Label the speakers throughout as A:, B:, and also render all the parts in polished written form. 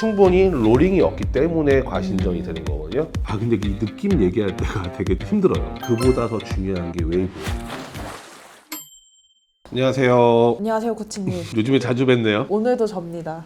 A: 충분히 롤링이 없기 때문에 과신전이 되는 거거든요. 근데 이 느낌 얘기할 때가 되게 힘들어요. 그보다 더 중요한 게 웨이브. 안녕하세요.
B: 안녕하세요, 코치님.
A: 요즘에 자주 뵙네요.
B: 오늘도 접니다.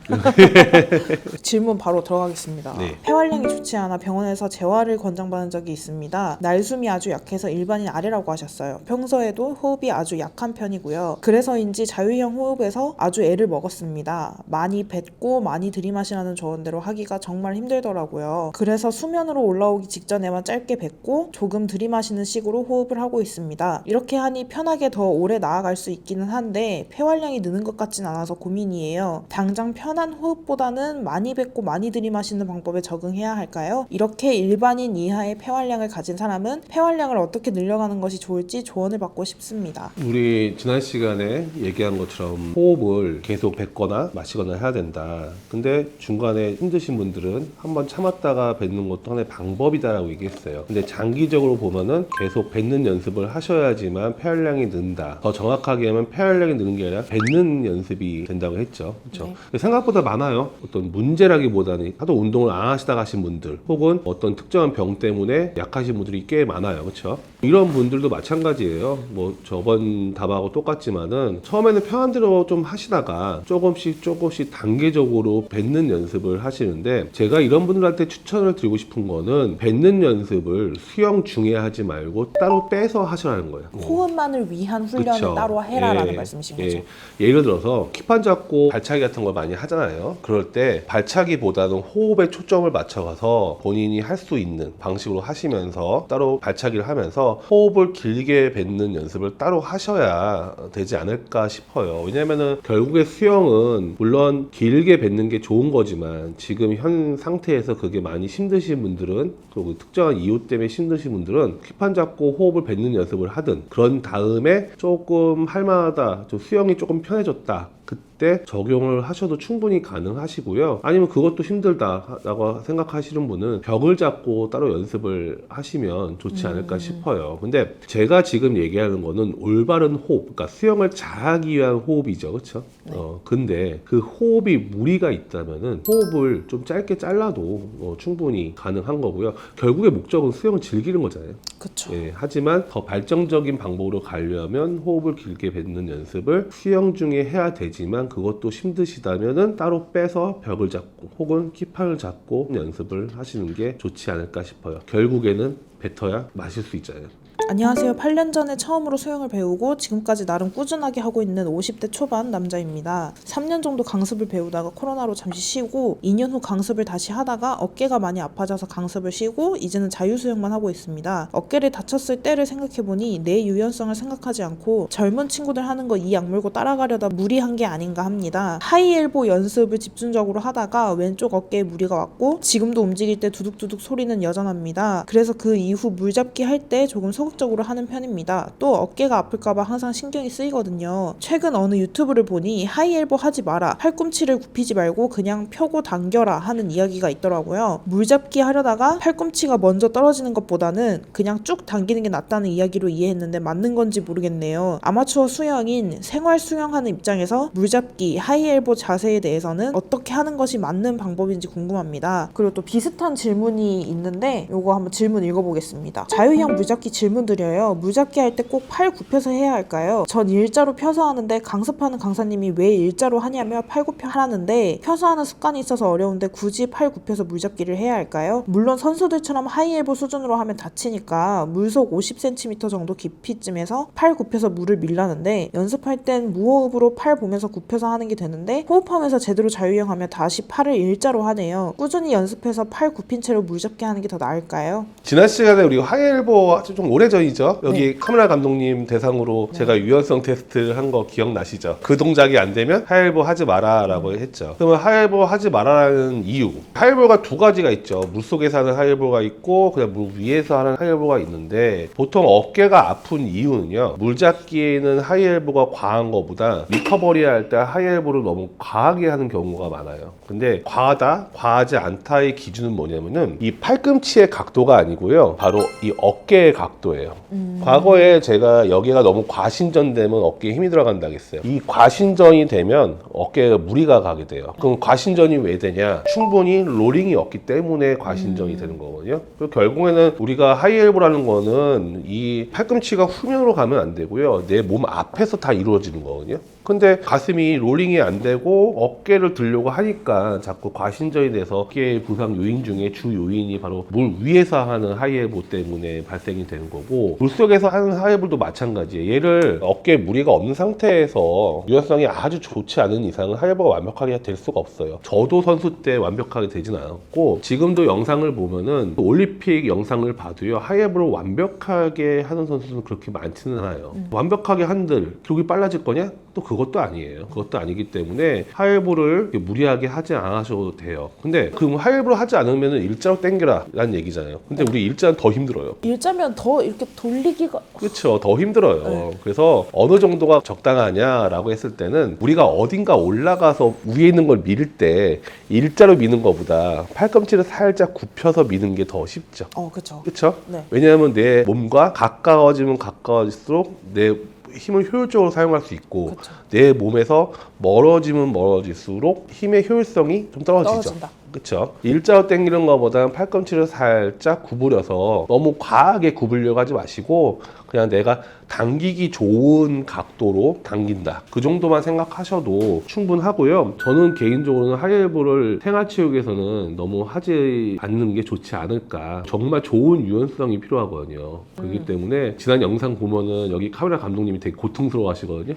B: 질문 바로 들어가겠습니다.
A: 네.
B: 폐활량이 좋지 않아 병원에서 재활을 권장받은 적이 있습니다. 날숨이 아주 약해서 일반인 아래라고 하셨어요. 평소에도 호흡이 아주 약한 편이고요. 그래서인지 자유형 호흡에서 아주 애를 먹었습니다. 많이 뱉고 많이 들이마시라는 조언대로 하기가 정말 힘들더라고요. 그래서 수면으로 올라오기 직전에만 짧게 뱉고 조금 들이마시는 식으로 호흡을 하고 있습니다. 이렇게 하니 편하게 더 오래 나아갈 수 있기는 한데 폐활량이 느는 것 같진 않아서 고민이에요. 당장 편한 호흡보다는 많이 뱉고 많이 들이마시는 방법에 적응해야 할까요? 이렇게 일반인 이하의 폐활량을 가진 사람은 폐활량을 어떻게 늘려가는 것이 좋을지 조언을 받고 싶습니다.
A: 우리 지난 시간에 얘기한 것처럼 호흡을 계속 뱉거나 마시거나 해야 된다. 근데 중간에 힘드신 분들은 한번 참았다가 뱉는 것도 하나의 방법이다라고 얘기했어요. 근데 장기적으로 보면은 계속 뱉는 연습을 하셔야지만 폐활량이 는다. 더 정확하게 하면 폐활량이 느는 게 아니라 뱉는 연습이 된다고 했죠. 그렇죠?
B: 네.
A: 생각보다 많아요. 어떤 문제라기보다는 하도 운동을 안 하시다 가신 분들 혹은 어떤 특정한 병 때문에 약하신 분들이 꽤 많아요. 그렇죠? 이런 분들도 마찬가지예요. 뭐 저번 답하고 똑같지만은 처음에는 편한 대로 좀 하시다가 조금씩 단계적으로 뱉는 연습을 하시는데, 제가 이런 분들한테 추천을 드리고 싶은 거는 뱉는 연습을 수영 중에 하지 말고 따로 떼서 하시라는 거예요.
B: 호흡만을 위한 훈련을
A: 그쵸.
B: 따로 해라라는 말씀이신 거죠.
A: 예를 들어서 킥판 잡고 발차기 같은 걸 많이 하잖아요. 그럴 때 발차기보다는 호흡에 초점을 맞춰가서 본인이 할 수 있는 방식으로 하시면서 따로 발차기를 하면서 호흡을 길게 뱉는 연습을 따로 하셔야 되지 않을까 싶어요. 왜냐면은 결국에 수영은 물론 길게 뱉는 게 좋은 거지만 지금 현 상태에서 그게 많이 힘드신 분들은, 그리고 특정한 이유 때문에 힘드신 분들은 킥판 잡고 호흡을 뱉는 연습을 하든, 그런 다음에 조금 할만하다, 좀 수영이 조금 편해졌다, 그때 적용을 하셔도 충분히 가능하시고요. 아니면 그것도 힘들다라고 생각하시는 분은 벽을 잡고 따로 연습을 하시면 좋지 않을까 싶어요. 근데 제가 지금 얘기하는 거는 올바른 호흡, 그러니까 수영을 잘하기 위한 호흡이죠. 그렇죠?
B: 네.
A: 근데 그 호흡이 무리가 있다면은 호흡을 좀 짧게 잘라도 충분히 가능한 거고요. 결국의 목적은 수영을 즐기는 거잖아요.
B: 그렇죠.
A: 하지만 더 발전적인 방법으로 가려면 호흡을 길게 뱉는 연습을 수영 중에 해야 되지만, 그것도 힘드시다면은 따로 빼서 벽을 잡고 혹은 키판을 잡고 연습을 하시는 게 좋지 않을까 싶어요. 결국에는 뱉어야 마실 수 있잖아요.
B: 안녕하세요. 8년 전에 처음으로 수영을 배우고 지금까지 나름 꾸준하게 하고 있는 50대 초반 남자입니다. 3년 정도 강습을 배우다가 코로나로 잠시 쉬고 2년 후 강습을 다시 하다가 어깨가 많이 아파져서 강습을 쉬고 이제는 자유수영만 하고 있습니다. 어깨를 다쳤을 때를 생각해보니 내 유연성을 생각하지 않고 젊은 친구들 하는 거 이 악물고 따라가려다 무리한 게 아닌가 합니다. 하이엘보 연습을 집중적으로 하다가 왼쪽 어깨에 무리가 왔고 지금도 움직일 때 두둑두둑 소리는 여전합니다. 그래서 그 이후 물잡기 할 때 조금 소극적으로 하는 편입니다. 또 어깨가 아플까봐 항상 신경이 쓰이거든요. 최근 어느 유튜브를 보니 하이엘보 하지 마라, 팔꿈치를 굽히지 말고 그냥 펴고 당겨라 하는 이야기가 있더라고요. 물잡기 하려다가 팔꿈치가 먼저 떨어지는 것보다는 그냥 쭉 당기는 게 낫다는 이야기로 이해했는데 맞는 건지 모르겠네요. 아마추어 수영인 생활 수영하는 입장에서 물잡기, 하이엘보 자세에 대해서는 어떻게 하는 것이 맞는 방법인지 궁금합니다. 그리고 또 비슷한 질문이 있는데 요거 한번 질문 읽어보겠습니다. 자유형 물잡기 질문 드려요. 물잡기 할 때 꼭 팔 굽혀서 해야 할까요? 전 일자로 펴서 하는데 강습하는 강사님이 왜 일자로 하냐며 팔 굽혀 하라는데 펴서 하는 습관이 있어서 어려운데 굳이 팔 굽혀서 물잡기를 해야 할까요? 물론 선수들처럼 하이엘보 수준으로 하면 다치니까 물속 50cm 정도 깊이쯤에서 팔 굽혀서 물을 밀라는데 연습할 땐 무호흡으로 팔 보면서 굽혀서 하는 게 되는데 호흡하면서 제대로 자유형하면 다시 팔을 일자로 하네요. 꾸준히 연습해서 팔 굽힌 채로 물잡기 하는 게 더 나을까요?
A: 지난 시간에 우리 하이엘보 좀 오래전이죠. 여기
B: 네.
A: 카메라 감독님 대상으로 제가 유연성 테스트를 한 거 기억나시죠? 그 동작이 안 되면 하이엘보 하지 마라라고 했죠. 그러면 하이엘보 하지 마라라는 이유, 하이엘보가 두 가지가 있죠. 물속에서 하는 하이엘보가 있고 그냥 물 위에서 하는 하이엘보가 있는데, 보통 어깨가 아픈 이유는요, 물잡기에는 하이엘보가 과한 것보다 리커버리 할 때 하이엘보를 너무 과하게 하는 경우가 많아요. 근데 과하다, 과하지 않다의 기준은 뭐냐면은 이 팔꿈치의 각도가 아니고요. 바로 이 어깨의 각도예요. 과거에 제가 여기가 너무 과신전되면 어깨에 힘이 들어간다 했어요. 이 과신전이 되면 어깨에 무리가 가게 돼요. 그럼 과신전이 왜 되냐? 충분히 롤링이 없기 때문에 과신전이 되는 거거든요. 그리고 결국에는 우리가 하이엘보라는 거는 이 팔꿈치가 후면으로 가면 안 되고요. 내 몸 앞에서 다 이루어지는 거거든요. 근데 가슴이 롤링이 안 되고 어깨를 들려고 하니까 자꾸 과신전이 돼서 어깨의 부상 요인 중에 주 요인이 바로 물 위에서 하는 하이엘보 때문에 발생이 되는 거고, 물속에서 하는 하이엘보도 마찬가지예요. 얘를 어깨에 무리가 없는 상태에서 유연성이 아주 좋지 않은 이상은 하이엘보가 완벽하게 될 수가 없어요. 저도 선수 때 완벽하게 되진 않았고, 지금도 영상을 보면은 올림픽 영상을 봐도요, 하이엘보를 완벽하게 하는 선수는 그렇게 많지는 않아요. 완벽하게 한들 기록이 빨라질 거냐? 또 그것도 아니에요. 그것도 아니기 때문에 하이볼을 무리하게 하지 않으셔도 돼요. 근데 그럼 하이볼을 하지 않으면 일자로 당겨라 라는 얘기잖아요. 근데 우리 일자는 더 힘들어요.
B: 일자면 더 이렇게 돌리기가
A: 그렇죠. 더 힘들어요. 그래서 어느 정도가 적당하냐라고 했을 때는 우리가 어딘가 올라가서 위에 있는 걸 밀 때 일자로 미는 것보다 팔꿈치를 살짝 굽혀서 미는 게 더 쉽죠.
B: 그렇죠.
A: 그렇죠?
B: 네.
A: 왜냐하면 내 몸과 가까워지면 가까워질수록 내 힘을 효율적으로 사용할 수 있고,
B: 그쵸.
A: 내 몸에서 멀어지면 멀어질수록 힘의 효율성이 좀 떨어지죠.
B: 떨어진다.
A: 그렇죠. 일자로 당기는 것보다는 팔꿈치를 살짝 구부려서 너무 과하게 구부려고 하지 마시고 그냥 내가 당기기 좋은 각도로 당긴다, 그 정도만 생각하셔도 충분하고요. 저는 개인적으로는 하이엘보를 생활체육에서는 너무 하지 않는 게 좋지 않을까. 정말 좋은 유연성이 필요하거든요. 그렇기 때문에 지난 영상 보면은 여기 카메라 감독님이 되게 고통스러워 하시거든요.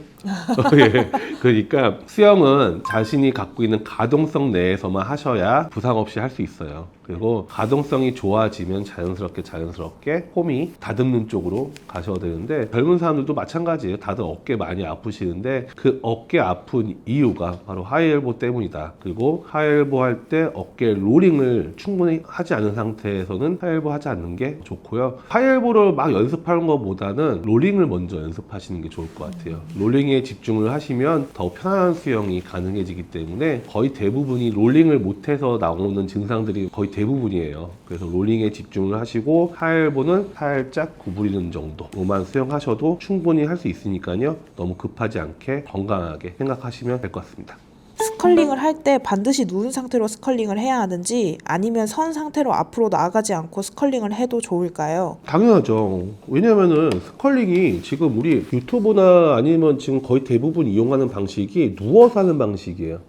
A: 예. 그러니까 수영은 자신이 갖고 있는 가동성 내에서만 하셔야 부상 없이 할 수 있어요. 그리고 가동성이 좋아지면 자연스럽게 홈이 다듬는 쪽으로 가셔야 되는데, 젊은 사람들도 마찬가지예요. 다들 어깨 많이 아프시는데 그 어깨 아픈 이유가 바로 하이엘보 때문이다. 그리고 하이엘보 할 때 어깨 롤링을 충분히 하지 않은 상태에서는 하이엘보 하지 않는 게 좋고요. 하이엘보를 막 연습하는 것보다는 롤링을 먼저 연습하시는 게 좋을 것 같아요. 롤링에 집중을 하시면 더 편안한 수영이 가능해지기 때문에 거의 대부분이 롤링을 못해서 나오는 증상들이 거의 대부분이에요. 그래서 롤링에 집중을 하시고 하이엘보는 살짝 구부리는 정도만 수영하셔도 충분히 할 수 있으니까요. 너무 급하지 않게 건강하게 생각하시면 될 것 같습니다.
B: 스컬링을 할 때 반드시 누운 상태로 스컬링을 해야 하는지, 아니면 선 상태로 앞으로 나아가지 않고 스컬링을 해도 좋을까요?
A: 당연하죠. 왜냐면은 스컬링이 지금 우리 유튜브나 아니면 지금 거의 대부분 이용하는 방식이 누워서 하는 방식이에요.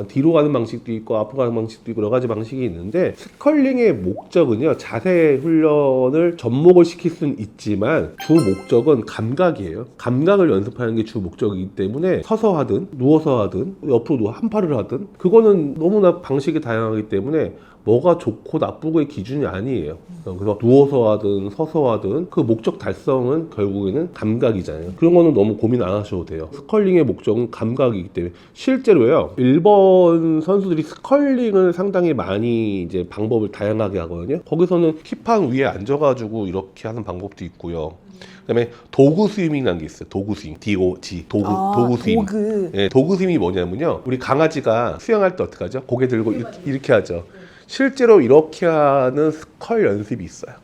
A: 뒤로 가는 방식도 있고 앞으로 가는 방식도 있고 여러 가지 방식이 있는데, 스컬링의 목적은요, 자세 훈련을 접목을 시킬 수는 있지만 주 목적은 감각이에요. 감각을 연습하는 게 주 목적이기 때문에 서서 하든 누워서 하든 옆으로 한 팔을 하든 그거는 너무나 방식이 다양하기 때문에 뭐가 좋고 나쁘고의 기준이 아니에요. 그래서 누워서 하든 서서 하든 그 목적 달성은 결국에는 감각이잖아요. 그런 거는 너무 고민 안 하셔도 돼요. 스컬링의 목적은 감각이기 때문에 실제로요, 일본 선수들이 스컬링을 상당히 많이 이제 방법을 다양하게 하거든요. 거기서는 킥판 위에 앉아가지고 이렇게 하는 방법도 있고요. 그다음에 도구 스위밍이라는 게 있어요. 도구 스윙, DOG, 도구 스윙.
B: 도구.
A: 예, 도구 스윙이 뭐냐면요, 우리 강아지가 수영할 때 어떻게 하죠? 고개 들고 이렇게 하죠. 실제로 이렇게 하는 스컬 연습이 있어요.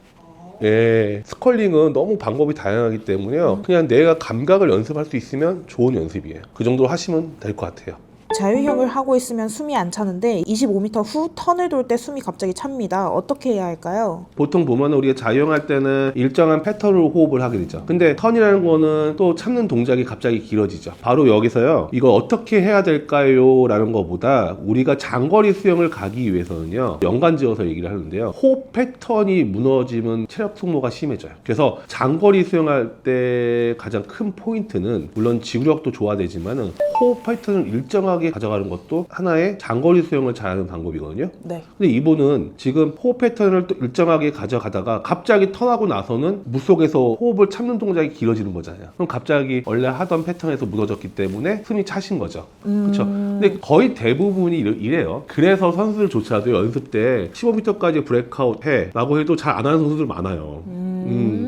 A: 예, 스컬링은 너무 방법이 다양하기 때문에요. 그냥 내가 감각을 연습할 수 있으면 좋은 연습이에요. 그 정도로 하시면 될 것 같아요.
B: 자유형을 하고 있으면 숨이 안 차는데 25m 후 턴을 돌 때 숨이 갑자기 찹니다. 어떻게 해야 할까요?
A: 보통 보면 우리가 자유형할 때는 일정한 패턴으로 호흡을 하게 되죠. 근데 턴이라는 거는 또 참는 동작이 갑자기 길어지죠. 바로 여기서요, 이걸 어떻게 해야 될까요? 라는 것보다 우리가 장거리 수영을 가기 위해서는요, 연관지어서 얘기를 하는데요, 호흡 패턴이 무너지면 체력 소모가 심해져요. 그래서 장거리 수영할 때 가장 큰 포인트는 물론 지구력도 좋아되지만은 호흡 패턴을 일정하게 가져가는 것도 하나의 장거리 수영을 잘하는 방법이거든요.
B: 네.
A: 근데 이분은 지금 호흡 패턴을 또 일정하게 가져가다가 갑자기 턴하고 나서는 물속에서 호흡을 참는 동작이 길어지는 거잖아요. 그럼 갑자기 원래 하던 패턴에서 무너졌기 때문에 숨이 차신 거죠. 그렇죠. 근데 거의 대부분이 이래요. 그래서 선수들조차도 연습 때 15m까지 브레이크아웃 해 라고 해도 잘 안 하는 선수들 많아요.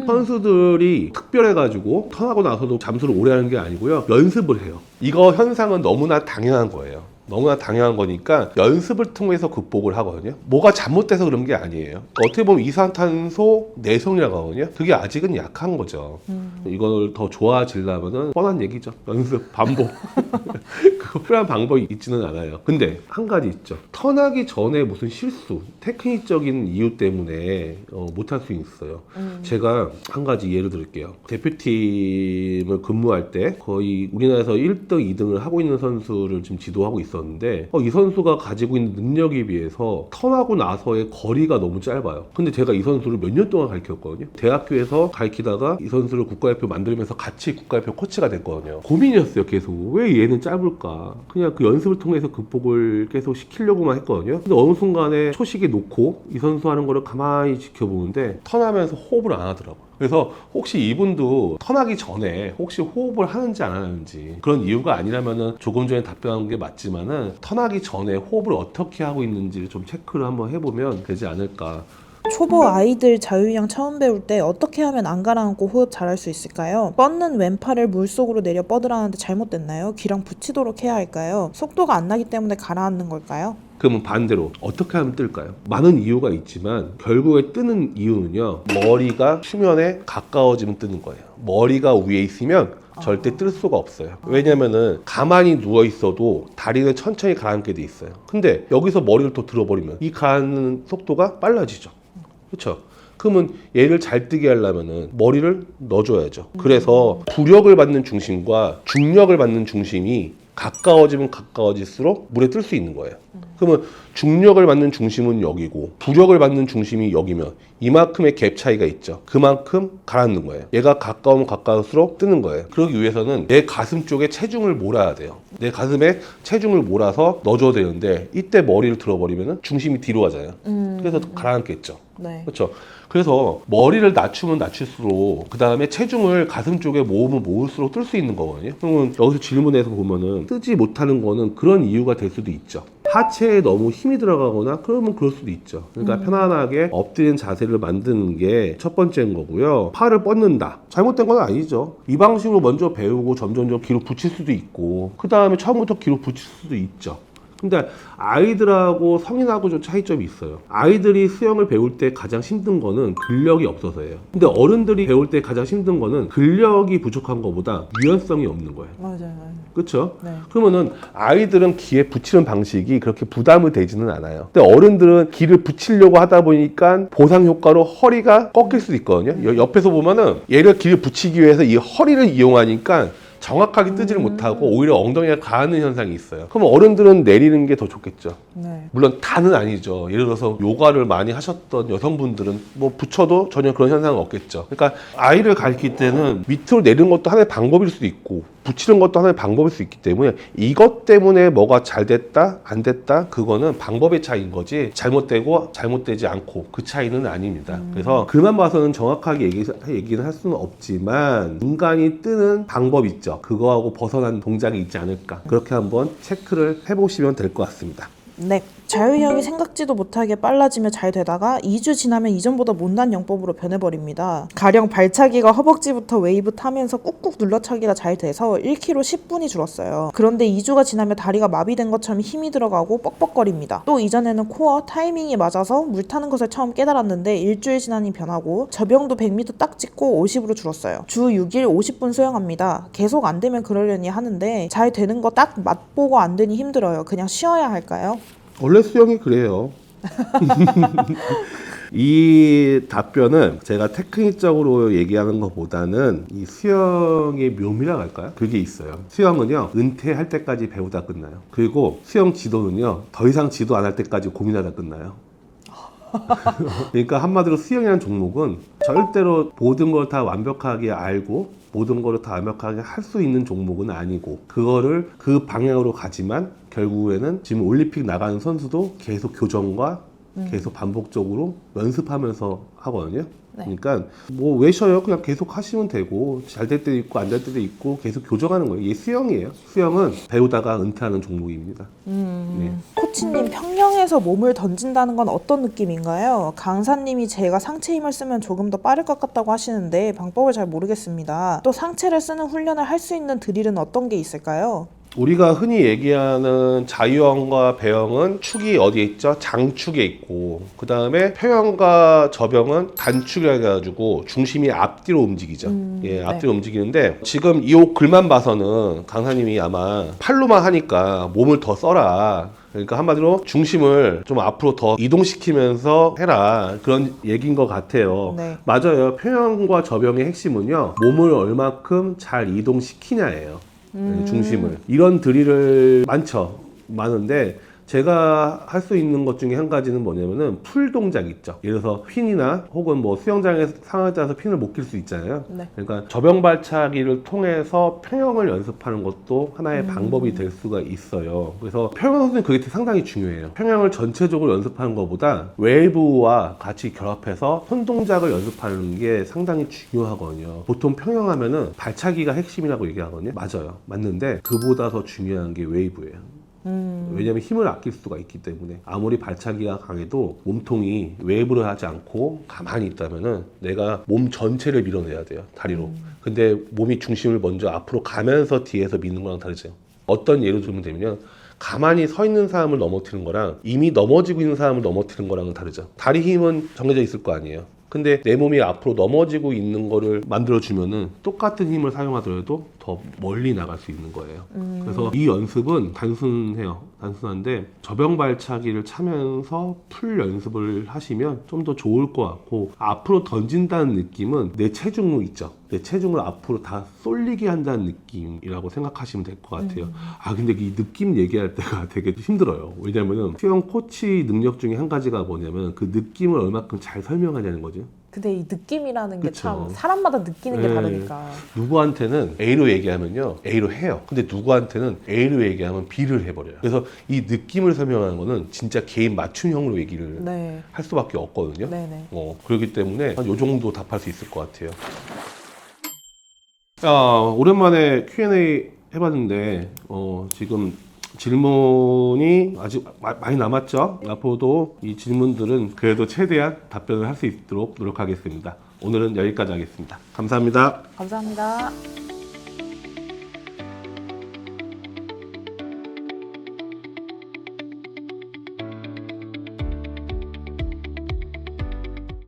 A: 선수들이 특별해가지고 턴하고 나서도 잠수를 오래 하는 게 아니고요, 연습을 해요. 이거 현상은 너무나 당연한 거예요. 너무나 당연한 거니까 연습을 통해서 극복을 하거든요. 뭐가 잘못돼서 그런 게 아니에요. 어떻게 보면 이산탄소 내성이라고 하거든요. 그게 아직은 약한 거죠. 이걸 더 좋아지려면은 뻔한 얘기죠. 연습, 반복. 그거 필요한 방법이 있지는 않아요. 근데 한 가지 있죠. 턴하기 전에 무슨 실수, 테크닉적인 이유 때문에 못할 수 있어요. 제가 한 가지 예를 들을게요. 대표팀을 근무할 때 거의 우리나라에서 1등, 2등을 하고 있는 선수를 지금 지도하고 있었는데 이 선수가 가지고 있는 능력에 비해서 턴하고 나서의 거리가 너무 짧아요. 근데 제가 이 선수를 몇 년 동안 가르쳤거든요. 대학교에서 가르치다가 이 선수를 국가대표 만들면서 같이 국가대표 코치가 됐거든요. 고민이었어요. 계속. 왜 얘는 짧을까? 그냥 그 연습을 통해서 극복을 계속 시키려고만 했거든요. 근데 어느 순간에 초식에 놓고 이 선수 하는 거를 가만히 지켜보는데 턴하면서 호흡을 안 하더라고요. 그래서 혹시 이분도 턴하기 전에 혹시 호흡을 하는지 안 하는지 그런 이유가 아니라면은 조금 전에 답변한 게 맞지만은 턴하기 전에 호흡을 어떻게 하고 있는지 좀 체크를 한번 해보면 되지 않을까.
B: 초보 아이들 자유형 처음 배울 때 어떻게 하면 안 가라앉고 호흡 잘할 수 있을까요? 뻗는 왼팔을 물속으로 내려 뻗으라는데 잘못됐나요? 귀랑 붙이도록 해야 할까요? 속도가 안 나기 때문에 가라앉는 걸까요?
A: 그러면 반대로 어떻게 하면 뜰까요? 많은 이유가 있지만 결국에 뜨는 이유는요, 머리가 수면에 가까워지면 뜨는 거예요. 머리가 위에 있으면 절대 뜰 수가 없어요. 왜냐면은 가만히 누워 있어도 다리는 천천히 가라앉게 돼 있어요. 근데 여기서 머리를 또 들어버리면 이 가라앉는 속도가 빨라지죠. 그렇죠? 그러면 얘를 잘 뜨게 하려면은 머리를 넣어줘야죠. 그래서 부력을 받는 중심과 중력을 받는 중심이 가까워지면 가까워질수록 물에 뜰 수 있는 거예요. 그러면 중력을 받는 중심은 여기고 부력을 받는 중심이 여기면 이만큼의 갭 차이가 있죠. 그만큼 가라앉는 거예요. 얘가 가까우면 가까울수록 뜨는 거예요. 그러기 위해서는 내 가슴 쪽에 체중을 몰아야 돼요. 내 가슴에 체중을 몰아서 넣어줘야 되는데 이때 머리를 들어버리면 중심이 뒤로 가잖아요. 그래서 가라앉겠죠.
B: 네.
A: 그렇죠. 그래서 머리를 낮추면 낮출수록 그 다음에 체중을 가슴 쪽에 모으면 모을수록 뜰 수 있는 거거든요. 그러면 여기서 질문에서 보면은 뜨지 못하는 거는 그런 이유가 될 수도 있죠. 하체에 너무 힘이 들어가거나 그러면 그럴 수도 있죠. 그러니까 편안하게 엎드린 자세를 만드는 게 첫 번째인 거고요. 팔을 뻗는다. 잘못된 건 아니죠. 이 방식으로 먼저 배우고 점점점 기록 붙일 수도 있고 그 다음에 처음부터 기록 붙일 수도 있죠. 근데 아이들하고 성인하고 좀 차이점이 있어요. 아이들이 수영을 배울 때 가장 힘든 거는 근력이 없어서예요. 근데 어른들이 배울 때 가장 힘든 거는 근력이 부족한 것보다 유연성이 없는 거예요.
B: 맞아요.
A: 그렇죠?
B: 네.
A: 그러면은 아이들은 기에 붙이는 방식이 그렇게 부담이 되지는 않아요. 근데 어른들은 기를 붙이려고 하다 보니까 보상 효과로 허리가 꺾일 수도 있거든요. 옆에서 보면은 얘를 기를 붙이기 위해서 이 허리를 이용하니까 정확하게 뜨지를 못하고 오히려 엉덩이가 가는 현상이 있어요. 그럼 어른들은 내리는 게 더 좋겠죠.
B: 네.
A: 물론 다는 아니죠. 예를 들어서 요가를 많이 하셨던 여성분들은 뭐 붙여도 전혀 그런 현상은 없겠죠. 그러니까 아이를 가르칠 때는 밑으로 내리는 것도 하나의 방법일 수도 있고 붙이는 것도 하나의 방법일 수 있기 때문에 이것 때문에 뭐가 잘 됐다 안 됐다 그거는 방법의 차이인 거지 잘못되고 잘못되지 않고 그 차이는 아닙니다. 그래서 글만 봐서는 정확하게 얘기는 할 수는 없지만 인간이 뜨는 방법 있죠. 그거하고 벗어난 동작이 있지 않을까 그렇게 한번 체크를 해보시면 될 것 같습니다.
B: 네. 자유형이 생각지도 못하게 빨라지며 잘 되다가 2주 지나면 이전보다 못난 영법으로 변해버립니다. 가령 발차기가 허벅지부터 웨이브 타면서 꾹꾹 눌러차기가 잘 돼서 1kg 10분이 줄었어요. 그런데 2주가 지나면 다리가 마비된 것처럼 힘이 들어가고 뻑뻑거립니다. 또 이전에는 코어 타이밍이 맞아서 물 타는 것을 처음 깨달았는데 일주일 지나니 변하고 저병도 100m 딱 찍고 50으로 줄었어요. 주 6일 50분 수영합니다. 계속 안 되면 그러려니 하는데 잘 되는 거 딱 맛보고 안 되니 힘들어요. 그냥 쉬어야 할까요?
A: 원래 수영이 그래요. 이 답변은 제가 테크닉적으로 얘기하는 것보다는 이 수영의 묘미라고 할까요? 그게 있어요. 수영은요, 은퇴할 때까지 배우다 끝나요. 그리고 수영 지도는요, 더 이상 지도 안 할 때까지 고민하다 끝나요. 그러니까 한마디로 수영이라는 종목은 절대로 모든 걸 다 완벽하게 알고 모든 거를 다 완벽하게 할 수 있는 종목은 아니고 그거를 그 방향으로 가지만 결국에는 지금 올림픽 나가는 선수도 계속 교정과 계속 반복적으로 연습하면서 하거든요.
B: 네.
A: 그러니까 뭐 왜 쉬어요? 그냥 계속 하시면 되고 잘 될 때도 있고 안 될 때도 있고 계속 교정하는 거예요. 이게 수영이에요. 수영은 배우다가 은퇴하는 종목입니다. 네.
B: 코치님, 평영에서 몸을 던진다는 건 어떤 느낌인가요? 강사님이 제가 상체 힘을 쓰면 조금 더 빠를 것 같다고 하시는데 방법을 잘 모르겠습니다. 또 상체를 쓰는 훈련을 할 수 있는 드릴은 어떤 게 있을까요?
A: 우리가 흔히 얘기하는 자유형과 배형은 축이 어디에 있죠? 장축에 있고, 그 다음에 표형과 저병은 단축이라 해가지고 중심이 앞뒤로 움직이죠. 예, 앞뒤로 움직이는데, 지금 이 글만 봐서는 강사님이 아마 팔로만 하니까 몸을 더 써라. 그러니까 한마디로 중심을 좀 앞으로 더 이동시키면서 해라, 그런 얘기인 것 같아요.
B: 네.
A: 맞아요. 표형과 저병의 핵심은요, 몸을 얼마큼 잘 이동시키냐예요. 중심을. 이런 드릴을 많은데, 제가 할 수 있는 것 중에 한 가지는 뭐냐면은 풀 동작 있죠. 예를 들어서 핀이나 혹은 뭐 수영장의 상황에 따라서 핀을 못 낄 수 있잖아요.
B: 네.
A: 그러니까 저병 발차기를 통해서 평형을 연습하는 것도 하나의 방법이 될 수가 있어요. 그래서 평형 선수는 그게 상당히 중요해요. 평형을 전체적으로 연습하는 것보다 웨이브와 같이 결합해서 손 동작을 연습하는 게 상당히 중요하거든요. 보통 평형하면은 발차기가 핵심이라고 얘기하거든요. 맞아요. 맞는데 그보다 더 중요한 게 웨이브예요. 왜냐면 힘을 아낄 수가 있기 때문에. 아무리 발차기가 강해도 몸통이 웨이브를 하지 않고 가만히 있다면은 내가 몸 전체를 밀어내야 돼요, 다리로. 근데 몸이 중심을 먼저 앞으로 가면서 뒤에서 미는 거랑 다르죠. 어떤 예를 들면 되면, 가만히 서 있는 사람을 넘어뜨리는 거랑 이미 넘어지고 있는 사람을 넘어뜨리는 거랑은 다르죠. 다리 힘은 정해져 있을 거 아니에요. 근데 내 몸이 앞으로 넘어지고 있는 거를 만들어주면은 똑같은 힘을 사용하더라도 더 멀리 나갈 수 있는 거예요. 그래서 이 연습은 단순한데 저병 발차기를 차면서 풀 연습을 하시면 좀 더 좋을 것 같고, 앞으로 던진다는 느낌은 내 체중을 있죠. 내 체중을 앞으로 다 쏠리게 한다는 느낌이라고 생각하시면 될 것 같아요. 근데 이 느낌 얘기할 때가 되게 힘들어요. 왜냐면은 수영 코치 능력 중에 한 가지가 뭐냐면 그 느낌을 얼마큼 잘 설명하냐는 거죠.
B: 근데 이 느낌이라는 게
A: 그쵸.
B: 참 사람마다 느끼는 게
A: 네.
B: 다르니까.
A: 누구한테는 A로 얘기하면요, A로 해요. 근데 누구한테는 A로 얘기하면 B를 해버려요. 그래서 이 느낌을 설명하는 거는 진짜 개인 맞춤형으로 얘기를
B: 네.
A: 할 수밖에 없거든요.
B: 네네.
A: 그렇기 때문에 한 요 정도 답할 수 있을 것 같아요. 오랜만에 Q&A 해봤는데, 지금 질문이 아직 많이 남았죠? 앞으로도 이 질문들은 그래도 최대한 답변을 할 수 있도록 노력하겠습니다. 오늘은 여기까지 하겠습니다. 감사합니다.
B: 감사합니다.